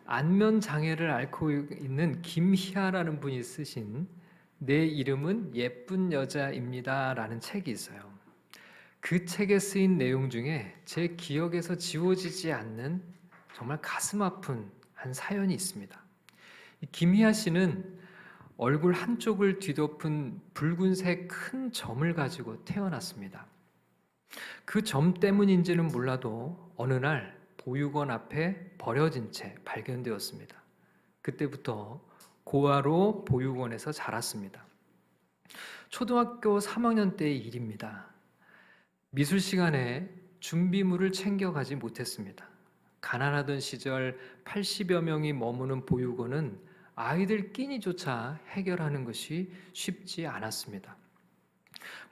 안면 장애를 앓고 있는 김희아라는 분이 쓰신 내 이름은 예쁜 여자입니다라는 책이 있어요. 그 책에 쓰인 내용 중에 제 기억에서 지워지지 않는 정말 가슴 아픈 한 사연이 있습니다. 김희아 씨는 얼굴 한쪽을 뒤덮은 붉은색 큰 점을 가지고 태어났습니다. 그 점 때문인지는 몰라도 어느 날 보육원 앞에 버려진 채 발견되었습니다. 그때부터 고아로 보육원에서 자랐습니다. 초등학교 3학년 때의 일입니다. 미술 시간에 준비물을 챙겨가지 못했습니다. 가난하던 시절 80여 명이 머무는 보육원은 아이들 끼니조차 해결하는 것이 쉽지 않았습니다.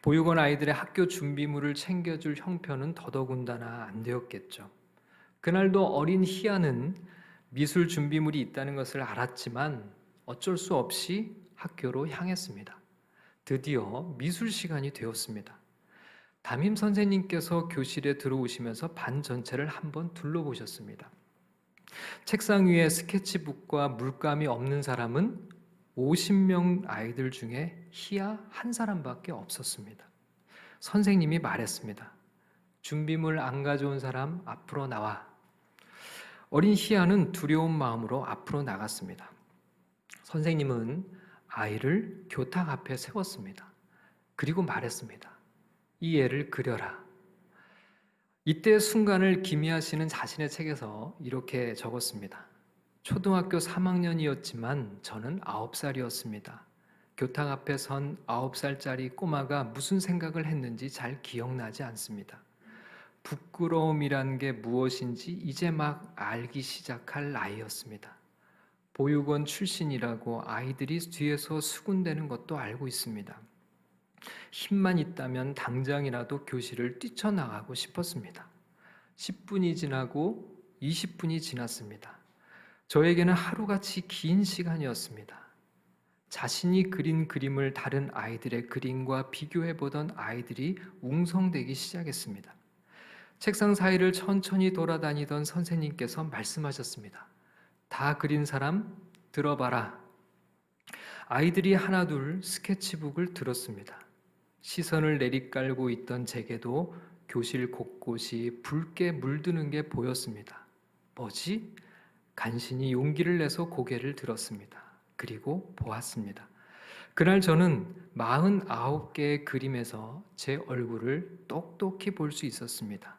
보육원 아이들의 학교 준비물을 챙겨줄 형편은 더더군다나 안 되었겠죠. 그날도 어린 희아는 미술 준비물이 있다는 것을 알았지만 어쩔 수 없이 학교로 향했습니다. 드디어 미술 시간이 되었습니다. 담임 선생님께서 교실에 들어오시면서 반 전체를 한번 둘러보셨습니다. 책상 위에 스케치북과 물감이 없는 사람은 50명 아이들 중에 희아 한 사람밖에 없었습니다. 선생님이 말했습니다. 준비물 안 가져온 사람 앞으로 나와. 어린 희아는 두려운 마음으로 앞으로 나갔습니다. 선생님은 아이를 교탁 앞에 세웠습니다. 그리고 말했습니다. 이 애를 그려라. 이때 순간을 김희아 씨는 자신의 책에서 이렇게 적었습니다. 초등학교 3학년이었지만 저는 9살이었습니다. 교탁 앞에 선 9살짜리 꼬마가 무슨 생각을 했는지 잘 기억나지 않습니다. 부끄러움이란 게 무엇인지 이제 막 알기 시작할 나이였습니다. 보육원 출신이라고 아이들이 뒤에서 수군대는 것도 알고 있습니다. 힘만 있다면 당장이라도 교실을 뛰쳐나가고 싶었습니다. 10분이 지나고 20분이 지났습니다. 저에게는 하루같이 긴 시간이었습니다. 자신이 그린 그림을 다른 아이들의 그림과 비교해보던 아이들이 웅성대기 시작했습니다. 책상 사이를 천천히 돌아다니던 선생님께서 말씀하셨습니다. 다 그린 사람 들어봐라. 아이들이 하나둘 스케치북을 들었습니다. 시선을 내리깔고 있던 제게도 교실 곳곳이 붉게 물드는 게 보였습니다. 뭐지? 간신히 용기를 내서 고개를 들었습니다. 그리고 보았습니다. 그날 저는 49개의 그림에서 제 얼굴을 똑똑히 볼 수 있었습니다.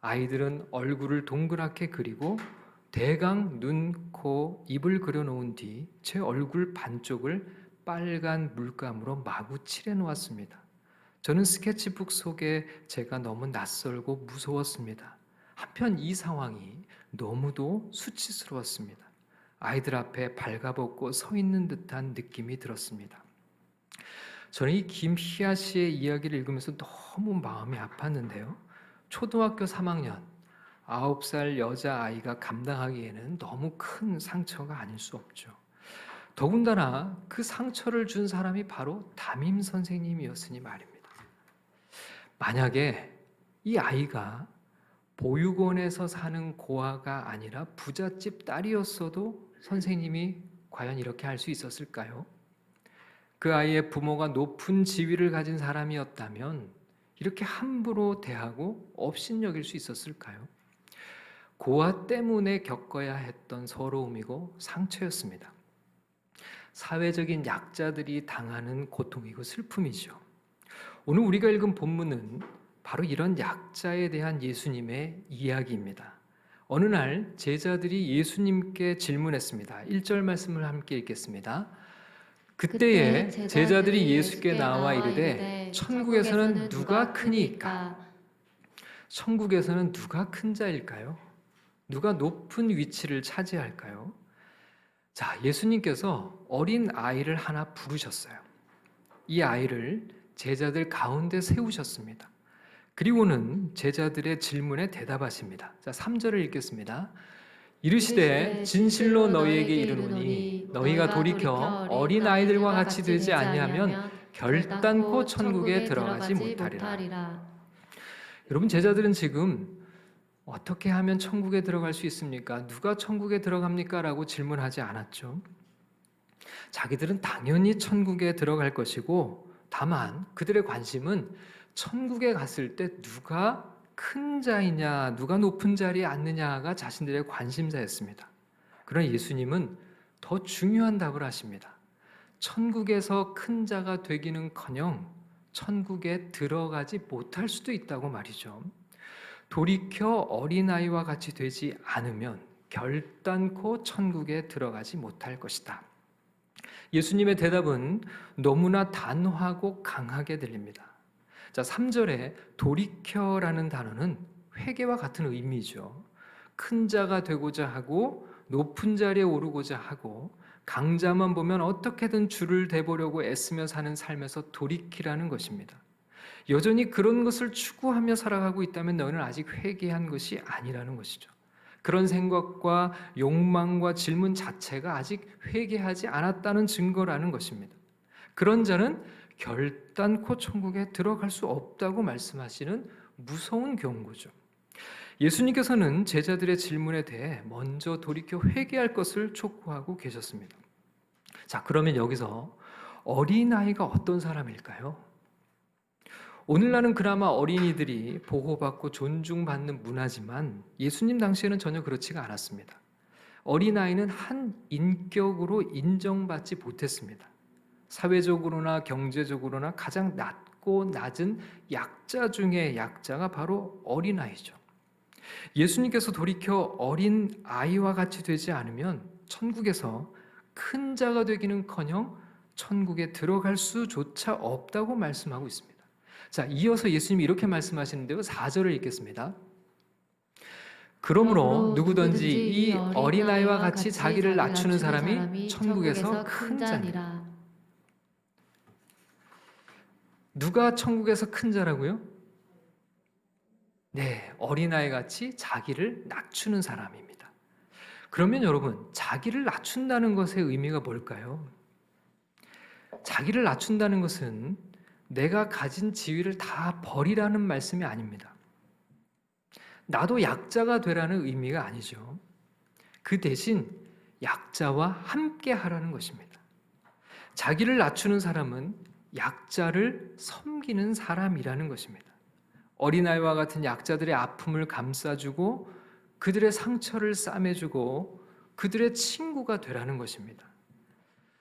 아이들은 얼굴을 동그랗게 그리고 대강 눈, 코, 입을 그려놓은 뒤 제 얼굴 반쪽을 빨간 물감으로 마구 칠해 놓았습니다. 저는 스케치북 속에 제가 너무 낯설고 무서웠습니다. 한편 이 상황이 너무도 수치스러웠습니다. 아이들 앞에 발가벗고 서 있는 듯한 느낌이 들었습니다. 저는 이 김희아 씨의 이야기를 읽으면서 너무 마음이 아팠는데요. 초등학교 3학년, 9살 여자아이가 감당하기에는 너무 큰 상처가 아닐 수 없죠. 더군다나 그 상처를 준 사람이 바로 담임 선생님이었으니 말입니다. 만약에 이 아이가 보육원에서 사는 고아가 아니라 부잣집 딸이었어도 선생님이 과연 이렇게 할 수 있었을까요? 그 아이의 부모가 높은 지위를 가진 사람이었다면 이렇게 함부로 대하고 업신여길 수 있었을까요? 고아 때문에 겪어야 했던 서러움이고 상처였습니다. 사회적인 약자들이 당하는 고통이고 슬픔이죠. 오늘 우리가 읽은 본문은 바로 이런 약자에 대한 예수님의 이야기입니다. 어느 날 제자들이 예수님께 질문했습니다. 1절 말씀을 함께 읽겠습니다. 그때에 제자들이 예수께 나와 이르되 천국에서는 누가 크니까? 천국에서는 누가 큰 자일까요? 누가 높은 위치를 차지할까요? 자, 예수님께서 어린 아이를 하나 부르셨어요. 이 아이를 제자들 가운데 세우셨습니다. 그리고는 제자들의 질문에 대답하십니다. 자, 3절을 읽겠습니다. 이르시되 진실로 너희에게 이르노니 너희가 돌이켜 어린 아이들과 같이 되지 아니하면 결단코 천국에 들어가지 못하리라. 여러분, 제자들은 지금 어떻게 하면 천국에 들어갈 수 있습니까? 누가 천국에 들어갑니까? 라고 질문하지 않았죠. 자기들은 당연히 천국에 들어갈 것이고, 다만 그들의 관심은 천국에 갔을 때 누가 큰 자이냐, 누가 높은 자리에 앉느냐가 자신들의 관심사였습니다. 그러나 예수님은 더 중요한 답을 하십니다. 천국에서 큰 자가 되기는커녕 천국에 들어가지 못할 수도 있다고 말이죠. 돌이켜 어린아이와 같이 되지 않으면 결단코 천국에 들어가지 못할 것이다. 예수님의 대답은 너무나 단호하고 강하게 들립니다. 자, 3절에 돌이켜라는 단어는 회개와 같은 의미죠. 큰 자가 되고자 하고 높은 자리에 오르고자 하고 강자만 보면 어떻게든 줄을 대보려고 애쓰며 사는 삶에서 돌이키라는 것입니다. 여전히 그런 것을 추구하며 살아가고 있다면 너희는 아직 회개한 것이 아니라는 것이죠. 그런 생각과 욕망과 질문 자체가 아직 회개하지 않았다는 증거라는 것입니다. 그런 자는 결단코 천국에 들어갈 수 없다고 말씀하시는 무서운 경고죠. 예수님께서는 제자들의 질문에 대해 먼저 돌이켜 회개할 것을 촉구하고 계셨습니다. 자, 그러면 여기서 어린아이가 어떤 사람일까요? 오늘날은 그나마 어린이들이 보호받고 존중받는 문화지만 예수님 당시에는 전혀 그렇지가 않았습니다. 어린아이는 한 인격으로 인정받지 못했습니다. 사회적으로나 경제적으로나 가장 낮고 낮은 약자 중에 약자가 바로 어린아이죠. 예수님께서 돌이켜 어린아이와 같이 되지 않으면 천국에서 큰 자가 되기는커녕 천국에 들어갈 수조차 없다고 말씀하고 있습니다. 자, 이어서 예수님이 이렇게 말씀하시는데요. 4절을 읽겠습니다. 그러므로 누구든지 이 어린아이와 같이 자기를 낮추는 사람이 천국에서 큰 자니라. 누가 천국에서 큰 자라고요? 네, 어린아이 같이 자기를 낮추는 사람입니다. 그러면 여러분, 자기를 낮춘다는 것의 의미가 뭘까요? 자기를 낮춘다는 것은 내가 가진 지위를 다 버리라는 말씀이 아닙니다. 나도 약자가 되라는 의미가 아니죠. 그 대신 약자와 함께 하라는 것입니다. 자기를 낮추는 사람은 약자를 섬기는 사람이라는 것입니다. 어린아이와 같은 약자들의 아픔을 감싸주고 그들의 상처를 싸매주고 그들의 친구가 되라는 것입니다.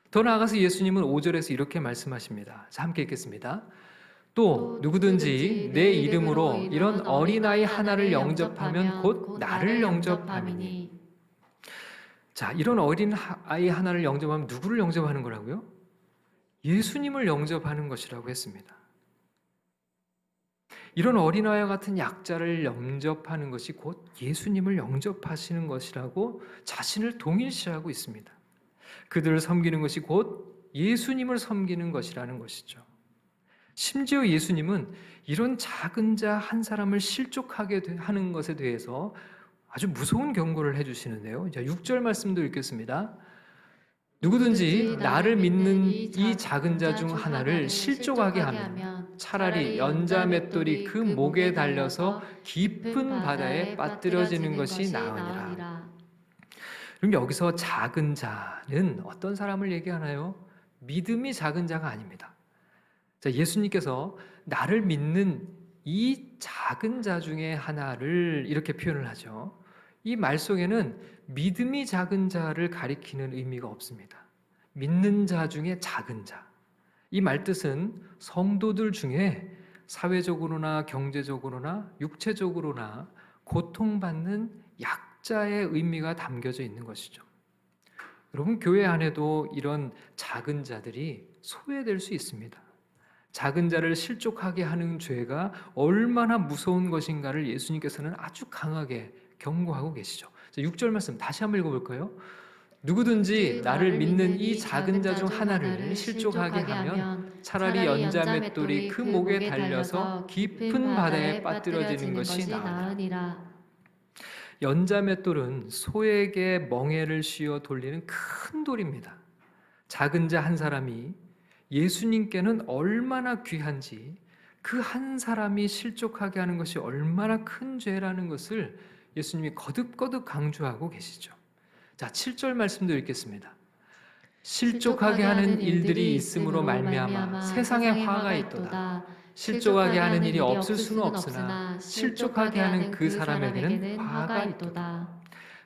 더 나아가서 예수님은 5절에서 이렇게 말씀하십니다. 자, 함께 읽겠습니다. 또 누구든지 내 이름으로 이런 어린아이 하나를 영접하면 곧 나를 영접함이니. 자, 이런 어린아이 하나를 영접하면 누구를 영접하는 거라고요? 예수님을 영접하는 것이라고 했습니다. 이런 어린아이와 같은 약자를 영접하는 것이 곧 예수님을 영접하시는 것이라고 자신을 동일시하고 있습니다. 그들을 섬기는 것이 곧 예수님을 섬기는 것이라는 것이죠. 심지어 예수님은 이런 작은 자 한 사람을 실족하게 하는 것에 대해서 아주 무서운 경고를 해주시는데요. 6절 말씀도 읽겠습니다. 누구든지 나를 믿는 이 작은 자 중 하나를 실족하게 하면 차라리 연자 맷돌이 그 목에 달려서 깊은 바다에 빠뜨려지는 것이 나으니라. 그럼 여기서 작은 자는 어떤 사람을 얘기하나요? 믿음이 작은 자가 아닙니다. 자, 예수님께서 나를 믿는 이 작은 자 중에 하나를 이렇게 표현을 하죠. 이 말 속에는 믿음이 작은 자를 가리키는 의미가 없습니다. 믿는 자 중에 작은 자. 이 말 뜻은 성도들 중에 사회적으로나 경제적으로나 육체적으로나 고통받는 약자의 의미가 담겨져 있는 것이죠. 여러분, 교회 안에도 이런 작은 자들이 소외될 수 있습니다. 작은 자를 실족하게 하는 죄가 얼마나 무서운 것인가를 예수님께서는 아주 강하게 경고하고 계시죠. 6절 말씀 다시 한번 읽어볼까요? 누구든지 나를 믿는 이 작은 자 중 하나를 실족하게 하면 차라리 연자 맷돌이 그 목에 달려서 깊은 바다에 빠뜨려지는 것이 나으니라. 연자 맷돌은 소에게 멍에를 씌워 돌리는 큰 돌입니다. 작은 자 한 사람이 예수님께는 얼마나 귀한지, 그 한 사람이 실족하게 하는 것이 얼마나 큰 죄라는 것을 예수님이 거듭거듭 강조하고 계시죠. 자, 7절 말씀도 읽겠습니다. 실족하게 하는 일들이 있음으로 말미암아 세상에 화가 있도다. 실족하게 하는 일이 없을 수는 없으나 실족하게 하는 그 사람에게는 화가 있도다.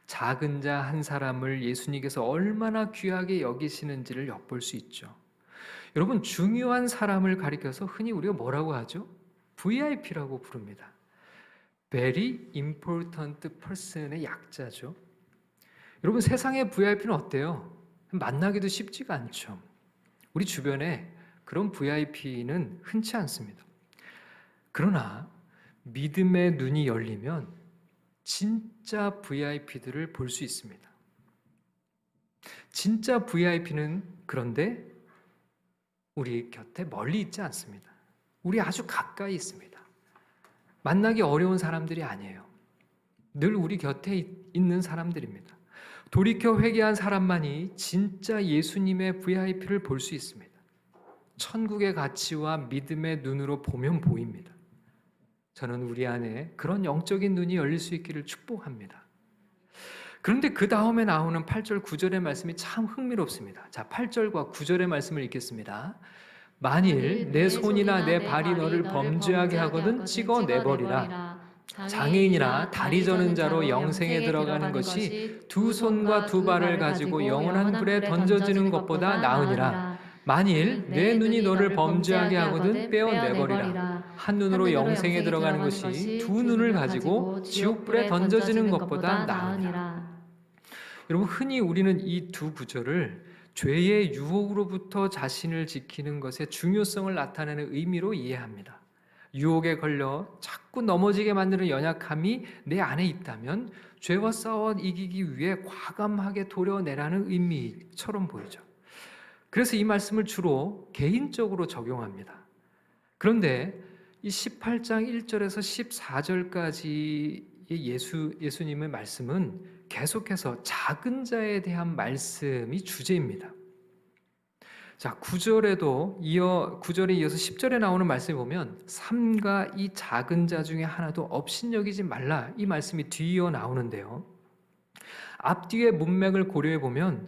작은 자 한 사람을 예수님께서 얼마나 귀하게 여기시는지를 엿볼 수 있죠. 여러분, 중요한 사람을 가리켜서 흔히 우리가 뭐라고 하죠? VIP라고 부릅니다. Very important person의 약자죠. 여러분, 세상의 VIP는 어때요? 만나기도 쉽지가 않죠. 우리 주변에 그런 VIP는 흔치 않습니다. 그러나 믿음의 눈이 열리면 진짜 VIP들을 볼 수 있습니다. 진짜 VIP는 그런데 우리 곁에 멀리 있지 않습니다. 우리 아주 가까이 있습니다. 만나기 어려운 사람들이 아니에요. 늘 우리 곁에 있는 사람들입니다. 돌이켜 회개한 사람만이 진짜 예수님의 VIP를 볼 수 있습니다. 천국의 가치와 믿음의 눈으로 보면 보입니다. 저는 우리 안에 그런 영적인 눈이 열릴 수 있기를 축복합니다. 그런데 그 다음에 나오는 8절 9절의 말씀이 참 흥미롭습니다. 자, 8절과 9절의 말씀을 읽겠습니다. 만일 내 손이나 내 발이 너를 범죄하게 하거든 찍어 내버리라. 장애인이나 다리 저는 자로 영생에 들어가는 것이 두 손과 두 발을 가지고 영원한 불에 던져지는 것보다 나으니라. 만일 내 눈이 너를 범죄하게 하거든 빼어내버리라. 한 눈으로 영생에 들어가는 것이 두 눈을 가지고 지옥불에 던져지는 것보다 나으니라. 여러분, 흔히 우리는 이 두 구절을 죄의 유혹으로부터 자신을 지키는 것의 중요성을 나타내는 의미로 이해합니다. 유혹에 걸려 자꾸 넘어지게 만드는 연약함이 내 안에 있다면 죄와 싸워 이기기 위해 과감하게 도려내라는 의미처럼 보이죠. 그래서 이 말씀을 주로 개인적으로 적용합니다. 그런데 이 18장 1절에서 14절까지의 예수님의 말씀은 계속해서 작은 자에 대한 말씀이 주제입니다. 자, 9절에 이어서 10절에 나오는 말씀을 보면 삼가 이 작은 자 중에 하나도 업신여기지 말라, 이 말씀이 뒤이어 나오는데요. 앞뒤의 문맥을 고려해 보면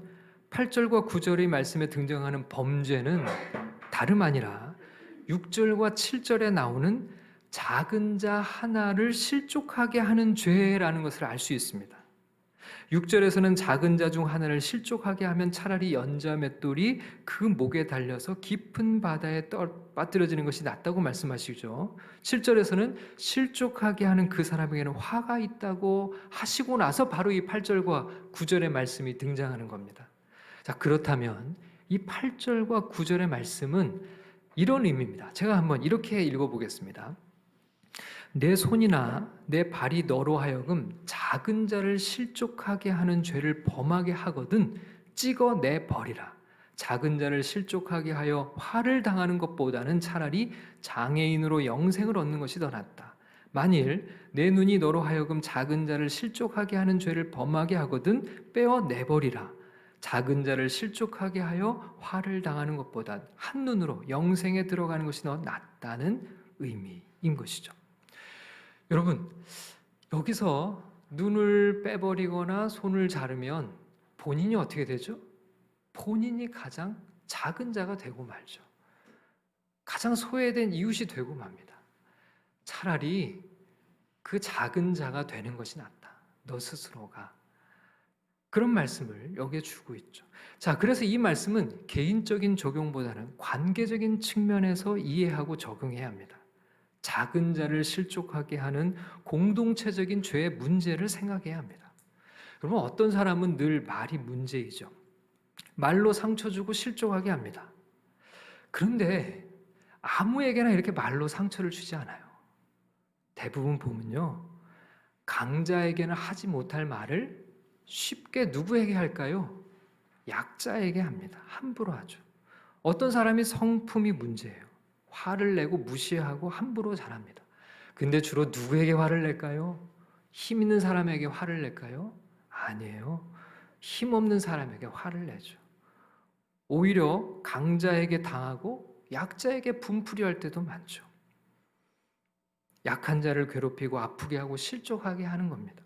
8절과 9절의 말씀에 등장하는 범죄는 다름 아니라 6절과 7절에 나오는 작은 자 하나를 실족하게 하는 죄라는 것을 알 수 있습니다. 6절에서는 작은 자 중 하나를 실족하게 하면 차라리 연자 맷돌이 그 목에 달려서 깊은 바다에 빠뜨려지는 것이 낫다고 말씀하시죠. 7절에서는 실족하게 하는 그 사람에게는 화가 있다고 하시고 나서 바로 이 8절과 9절의 말씀이 등장하는 겁니다. 자, 그렇다면 이 8절과 9절의 말씀은 이런 의미입니다. 제가 한번 이렇게 읽어보겠습니다. 내 손이나 내 발이 너로 하여금 작은 자를 실족하게 하는 죄를 범하게 하거든 찍어내 버리라. 작은 자를 실족하게 하여 화를 당하는 것보다는 차라리 장애인으로 영생을 얻는 것이 더 낫다. 만일 내 눈이 너로 하여금 작은 자를 실족하게 하는 죄를 범하게 하거든 빼어내 버리라. 작은 자를 실족하게 하여 화를 당하는 것보다 한 눈으로 영생에 들어가는 것이 더 낫다는 의미인 것이죠. 여러분, 여기서 눈을 빼버리거나 손을 자르면 본인이 어떻게 되죠? 본인이 가장 작은 자가 되고 말죠. 가장 소외된 이웃이 되고 맙니다. 차라리 그 작은 자가 되는 것이 낫다. 너 스스로가. 그런 말씀을 여기에 주고 있죠. 자, 그래서 이 말씀은 개인적인 적용보다는 관계적인 측면에서 이해하고 적용해야 합니다. 작은 자를 실족하게 하는 공동체적인 죄의 문제를 생각해야 합니다. 그러면 어떤 사람은 늘 말이 문제이죠. 말로 상처 주고 실족하게 합니다. 그런데 아무에게나 이렇게 말로 상처를 주지 않아요. 대부분 보면요, 강자에게는 하지 못할 말을 쉽게 누구에게 할까요? 약자에게 합니다. 함부로 하죠. 어떤 사람이 성품이 문제예요. 화를 내고 무시하고 함부로 잘합니다. 근데 주로 누구에게 화를 낼까요? 힘 있는 사람에게 화를 낼까요? 아니에요. 힘 없는 사람에게 화를 내죠. 오히려 강자에게 당하고 약자에게 분풀이 할 때도 많죠. 약한 자를 괴롭히고 아프게 하고 실족하게 하는 겁니다.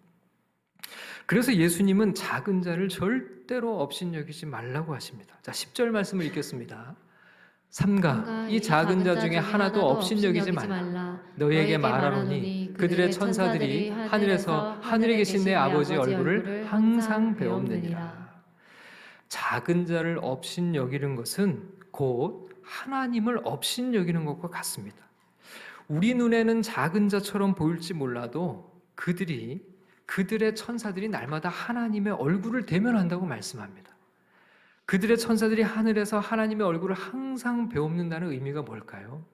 그래서 예수님은 작은 자를 절대로 업신여기지 말라고 하십니다. 자, 10절 말씀을 읽겠습니다. 삼가 이 작은 자 중에 하나도 업신여기지 말라. 너희에게 말하노니 그들의 천사들이 하늘에서 하늘에 계신 내 아버지 얼굴을 항상 배옵느니라. 작은 자를 업신여기는 것은 곧 하나님을 업신여기는 것과 같습니다. 우리 눈에는 작은 자처럼 보일지 몰라도 그들의 천사들이 날마다 하나님의 얼굴을 대면한다고 말씀합니다. 그들의 천사들이 하늘에서 하나님의 얼굴을 항상 배웁는다는 의미가 뭘까요?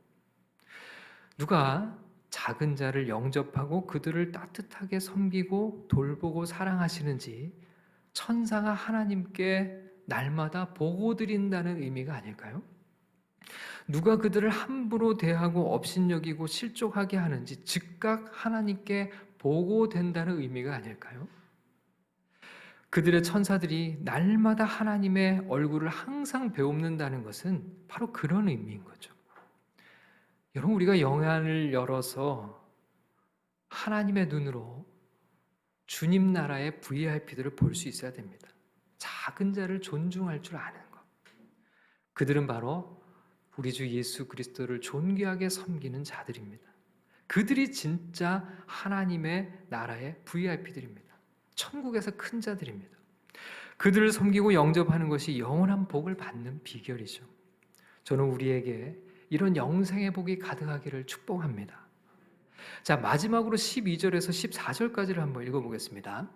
누가 작은 자를 영접하고 그들을 따뜻하게 섬기고 돌보고 사랑하시는지 천사가 하나님께 날마다 보고 드린다는 의미가 아닐까요? 누가 그들을 함부로 대하고 업신여기고 실족하게 하는지 즉각 하나님께 보고된다는 의미가 아닐까요? 그들의 천사들이 날마다 하나님의 얼굴을 항상 배웁는다는 것은 바로 그런 의미인 거죠. 여러분, 우리가 영안을 열어서 하나님의 눈으로 주님 나라의 VIP들을 볼 수 있어야 됩니다. 작은 자를 존중할 줄 아는 것. 그들은 바로 우리 주 예수 그리스도를 존귀하게 섬기는 자들입니다. 그들이 진짜 하나님의 나라의 VIP들입니다. 천국에서 큰 자들입니다. 그들을 섬기고 영접하는 것이 영원한 복을 받는 비결이죠. 저는 우리에게 이런 영생의 복이 가득하기를 축복합니다. 자, 마지막으로 12절에서 14절까지를 한번 읽어보겠습니다.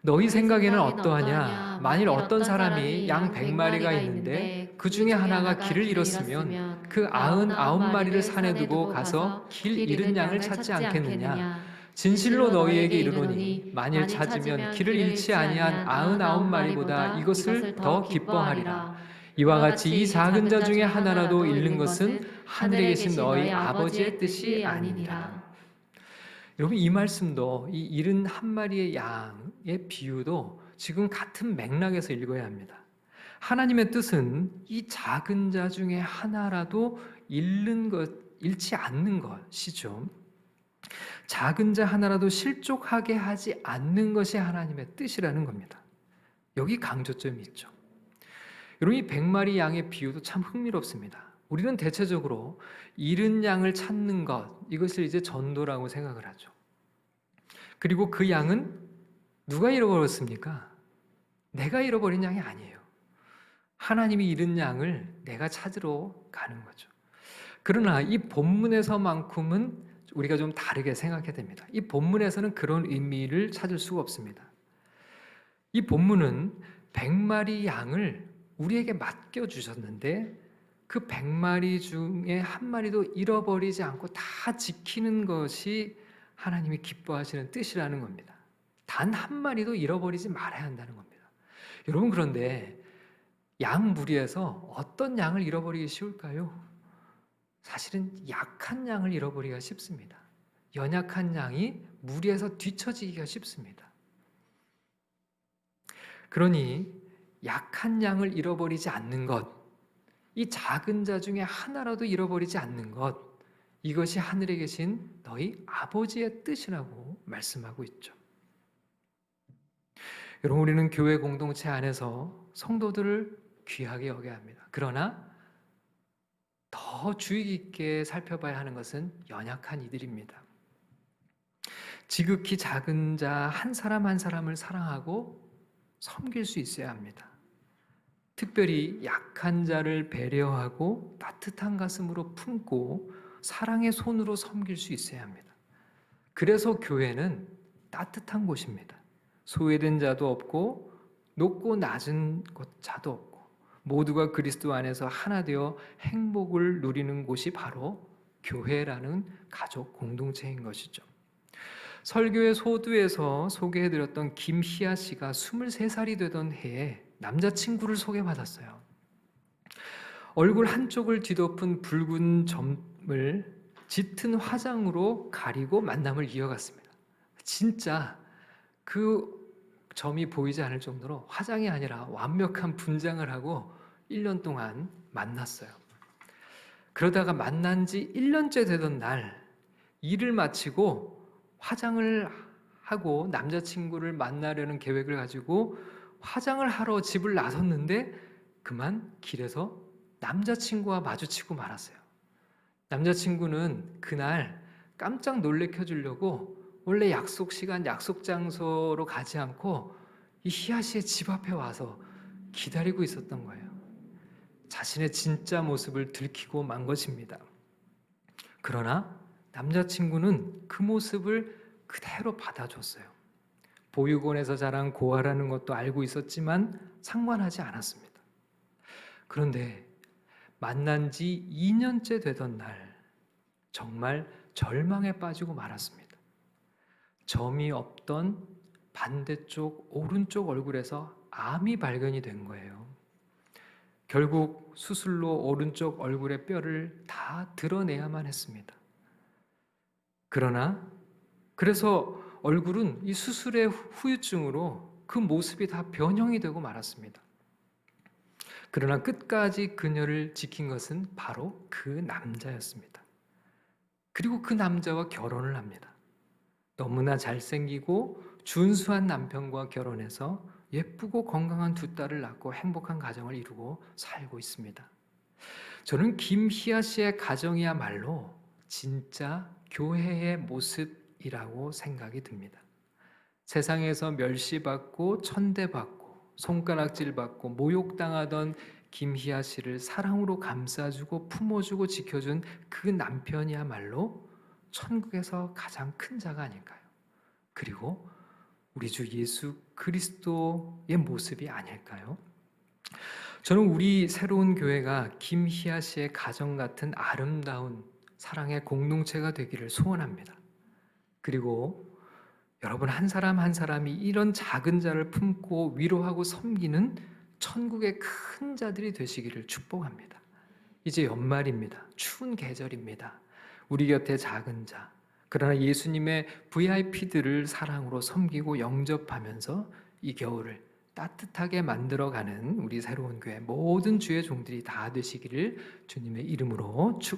너희 생각에는 어떠하냐? 만일 어떤 사람이 양 100마리가 있는데 그 중에 하나가 길을 잃었으면 그 99마리를 산에 두고 가서 길 잃은 양을 찾지 않겠느냐? 진실로 너희에게 이르노니 만일 찾으면 길을 잃지 아니한 99마리보다 이것을 더 기뻐하리라. 이와 같이 이 작은 자 중에 하나라도 잃는 것은 하늘에 계신 너희 아버지의 뜻이 아니니라. 여러분, 이 말씀도 이 잃은 한 마리의 양의 비유도 지금 같은 맥락에서 읽어야 합니다. 하나님의 뜻은 이 작은 자 중에 하나라도 잃지 않는 것이죠. 작은 자 하나라도 실족하게 하지 않는 것이 하나님의 뜻이라는 겁니다. 여기 강조점이 있죠. 여러분, 이 100마리 양의 비유도 참 흥미롭습니다. 우리는 대체적으로 잃은 양을 찾는 것, 이것을 이제 전도라고 생각을 하죠. 그리고 그 양은 누가 잃어버렸습니까? 내가 잃어버린 양이 아니에요. 하나님이 잃은 양을 내가 찾으러 가는 거죠. 그러나 이 본문에서만큼은 우리가 좀 다르게 생각해야 됩니다. 이 본문에서는 그런 의미를 찾을 수가 없습니다. 이 본문은 100마리 양을 우리에게 맡겨주셨는데 그 100마리 중에 한 마리도 잃어버리지 않고 다 지키는 것이 하나님이 기뻐하시는 뜻이라는 겁니다. 단 한 마리도 잃어버리지 말아야 한다는 겁니다. 여러분, 그런데 양 무리에서 어떤 양을 잃어버리기 쉬울까요? 사실은 약한 양을 잃어버리기가 쉽습니다. 연약한 양이 무리에서 뒤처지기가 쉽습니다. 그러니 약한 양을 잃어버리지 않는 것, 이 작은 자 중에 하나라도 잃어버리지 않는 것, 이것이 하늘에 계신 너희 아버지의 뜻이라고 말씀하고 있죠. 여러분, 우리는 교회 공동체 안에서 성도들을 귀하게 여겨야 합니다. 그러나 더 주의 깊게 살펴봐야 하는 것은 연약한 이들입니다. 지극히 작은 자 한 사람 한 사람을 사랑하고 섬길 수 있어야 합니다. 특별히 약한 자를 배려하고 따뜻한 가슴으로 품고 사랑의 손으로 섬길 수 있어야 합니다. 그래서 교회는 따뜻한 곳입니다. 소외된 자도 없고 높고 낮은 자도 없고 모두가 그리스도 안에서 하나 되어 행복을 누리는 곳이 바로 교회라는 가족 공동체인 것이죠. 설교의 소두에서 소개해드렸던 김희아 씨가 23살이 되던 해에 남자친구를 소개받았어요. 얼굴 한쪽을 뒤덮은 붉은 점을 짙은 화장으로 가리고 만남을 이어갔습니다. 진짜 그 점이 보이지 않을 정도로 화장이 아니라 완벽한 분장을 하고 1년 동안 만났어요. 그러다가 만난 지 1년째 되던 날 일을 마치고 화장을 하고 남자친구를 만나려는 계획을 가지고 화장을 하러 집을 나섰는데 그만 길에서 남자친구와 마주치고 말았어요. 남자친구는 그날 깜짝 놀래켜 주려고 원래 약속 시간, 약속 장소로 가지 않고 이 희아 씨의 집 앞에 와서 기다리고 있었던 거예요. 자신의 진짜 모습을 들키고 만 것입니다. 그러나 남자친구는 그 모습을 그대로 받아줬어요. 보육원에서 자란 고아라는 것도 알고 있었지만 상관하지 않았습니다. 그런데 만난 지 2년째 되던 날 정말 절망에 빠지고 말았습니다. 점이 없던 반대쪽 오른쪽 얼굴에서 암이 발견이 된 거예요. 결국 수술로 오른쪽 얼굴의 뼈를 다 드러내야만 했습니다. 그래서 얼굴은 이 수술의 후유증으로 그 모습이 다 변형이 되고 말았습니다. 그러나 끝까지 그녀를 지킨 것은 바로 그 남자였습니다. 그리고 그 남자와 결혼을 합니다. 너무나 잘생기고 준수한 남편과 결혼해서 예쁘고 건강한 두 딸을 낳고 행복한 가정을 이루고 살고 있습니다. 저는 김희아 씨의 가정이야말로 진짜 교회의 모습이라고 생각이 듭니다. 세상에서 멸시받고 천대받고 손가락질받고 모욕당하던 김희아 씨를 사랑으로 감싸주고 품어주고 지켜준 그 남편이야말로 천국에서 가장 큰 자가 아닐까요? 그리고 우리 주 예수 그리스도의 모습이 아닐까요? 저는 우리 새로운 교회가 김희아 씨의 가정 같은 아름다운 사랑의 공동체가 되기를 소원합니다. 그리고 여러분 한 사람 한 사람이 이런 작은 자를 품고 위로하고 섬기는 천국의 큰 자들이 되시기를 축복합니다. 이제 연말입니다. 추운 계절입니다. 우리 곁에 작은 자, 그러나 예수님의 VIP들을 사랑으로 섬기고 영접하면서 이 겨울을 따뜻하게 만들어가는 우리 새로운 교회 모든 주의 종들이 다 되시기를 주님의 이름으로 축원합니다.